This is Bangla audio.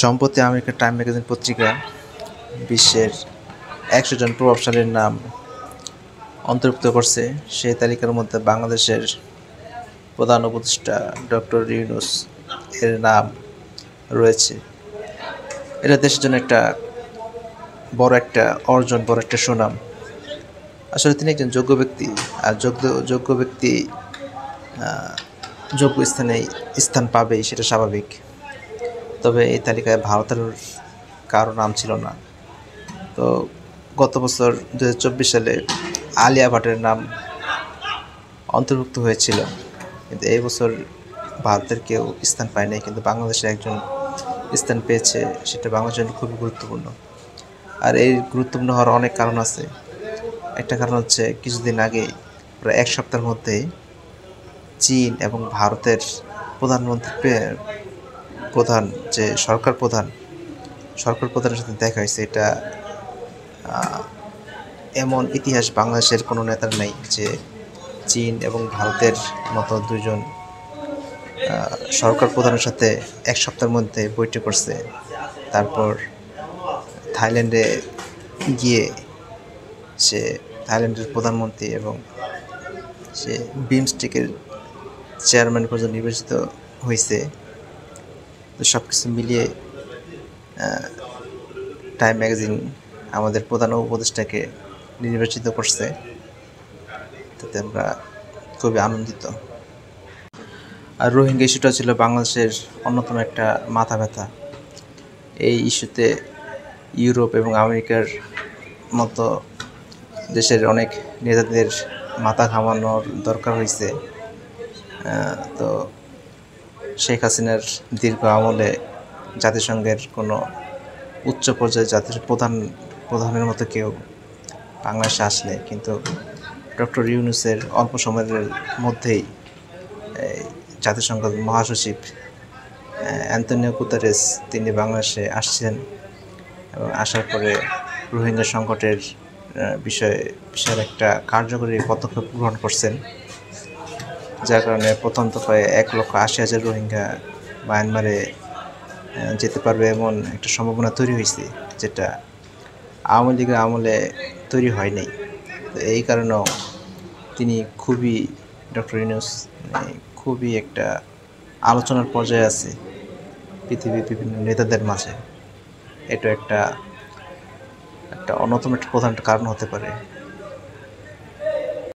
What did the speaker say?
সম্প্রতি আমেরিকার টাইম ম্যাগাজিন পত্রিকা বিশ্বের ১০০ জন প্রভাবশালীর নাম অন্তর্ভুক্ত করছে। সেই তালিকার মধ্যে বাংলাদেশের প্রধান উপদেষ্টা ডক্টর ইউনূস এর নাম রয়েছে। এটা দেশের জন্য বড় একটা অর্জন, বড় একটা সুনাম। আসলে তিনি একজন যোগ্য ব্যক্তি, আর যোগ্য ব্যক্তি যোগ্য স্থানে স্থান পাবেই, সেটা স্বাভাবিক। তবে এই তালিকায় ভারতের কারো নাম ছিল না। তো গত বছর 2024 সালে আলিয়া ভাটের নাম অন্তর্ভুক্ত হয়েছিল, কিন্তু এই বছর ভারতের কেউ স্থান পায় নাই, কিন্তু বাংলাদেশে একজন স্থান পেয়েছে। সেটা বাংলাদেশের জন্য খুবই গুরুত্বপূর্ণ। আর এই গুরুত্বপূর্ণ হওয়ার অনেক কারণ আছে। একটা কারণ হচ্ছে, কিছুদিন আগে প্রায় এক সপ্তাহের মধ্যেই চীন এবং ভারতের সরকার প্রধানের সাথে দেখা হয়েছে। এটা এমন ইতিহাস বাংলাদেশের কোনো নেতার নেই যে চীন এবং ভারতের মতো দুজন সরকার প্রধানের সাথে এক সপ্তাহের মধ্যে বৈঠক করছে। তারপর থাইল্যান্ডে গিয়ে সে থাইল্যান্ডের প্রধানমন্ত্রী এবং সে বিমস্টেকের চেয়ারম্যান পর্যন্ত নির্বাচিত হয়েছে। তো সব কিছু মিলিয়ে টাইম ম্যাগাজিন আমাদের প্রধান উপদেষ্টাকে নির্বাচিত করছে, তাতে আমরা খুবই আনন্দিত। আর রোহিঙ্গা ইস্যুটা ছিল বাংলাদেশের অন্যতম একটা মাথা ব্যথা। এই ইস্যুতে ইউরোপ এবং আমেরিকার মতো দেশের অনেক নেতাদের মাথা ঘামানোর দরকার হয়েছে। তো শেখ হাসিনার দীর্ঘ আমলে জাতিসংঘের কোনো উচ্চ পর্যায়ে জাতির প্রধানের মতো কেউ বাংলাদেশে আসলে, কিন্তু ডক্টর ইউনূসের অল্প সময়ের মধ্যেই জাতিসংঘের মহাসচিব অ্যান্তোনিও গুতেরেস তিনি বাংলাদেশে আসছেন এবং আসার পরে রোহিঙ্গা সংকটের বিষয়ের একটা কার্যকরী পদক্ষেপ গ্রহণ করছেন, যার কারণে প্রথম দফায় 1,80,000 রোহিঙ্গা মায়ানমারে যেতে পারবে এমন একটা সম্ভাবনা তৈরি হয়েছে, যেটা আওয়ামী লীগের আমলে তৈরি হয়নি। তো এই কারণেও ডক্টর ইউনূস খুবই একটা আলোচনার পর্যায়ে আছে পৃথিবীর বিভিন্ন নেতাদের মাঝে। এটা একটা অন্যতম একটা প্রধান কারণ হতে পারে।